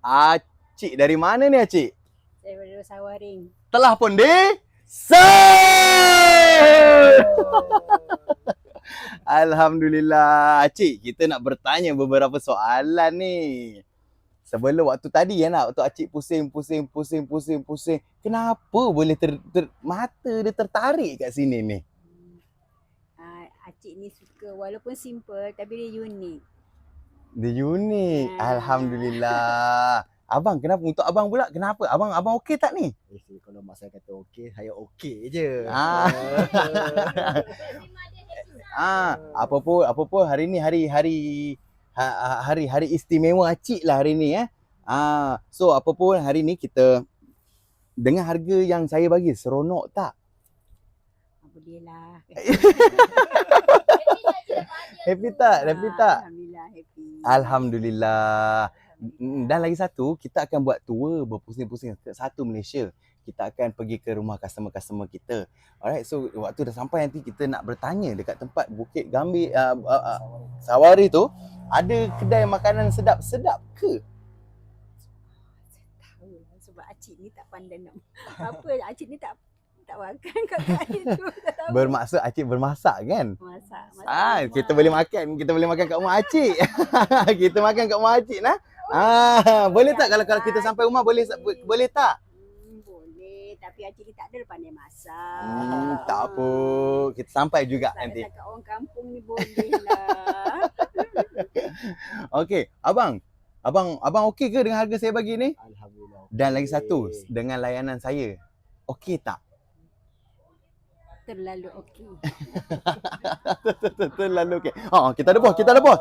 Acik dari mana ni Acik? Saya dari Sawaring. Telah pun di Alhamdulillah. Acik, kita nak bertanya beberapa soalan ni. Sebelum waktu tadi waktu Acik pusing. Kenapa boleh mata dia tertarik kat sini ni? Acik ni suka walaupun simple tapi dia unik. Dia unik. Alhamdulillah. Abang, kenapa? Untuk abang pula, kenapa? Abang okey tak ni? Kalau mak saya kata okey, saya okey je. Apa pun hari ni hari istimewa Acik lah hari ni So apa pun hari ni kita dengan harga yang saya bagi seronok tak? Boleh lah. Happy tak? Alhamdulillah happy. Alhamdulillah. Dan lagi satu, kita akan buat tour berpusing-pusing ke satu Malaysia. Kita akan pergi ke rumah customer-customer kita. Alright, so waktu dah sampai nanti kita nak bertanya dekat tempat Bukit Gambir Sawari tu, ada kedai makanan sedap-sedap ke? Tahu lah sebab Acik ni tak pandai nak Acik ni tak makan kat itu. Bermaksud Acik bermasak kan? Masak. Kita boleh makan kat rumah Acik. Kita makan kat rumah Acik nah. Boleh tak kalau kita sampai rumah boleh tak? Boleh, tapi Acik ni tak ada pandai masak. Tak apa. Kita sampai juga nanti. Kat orang kampung ni boleh lah. Okey, abang okey ke dengan harga saya bagi ni? Alhamdulillah. Dan lagi satu, dengan layanan saya. Okey tak? Terlalu okey. Terlalu okey. Kita ada bos.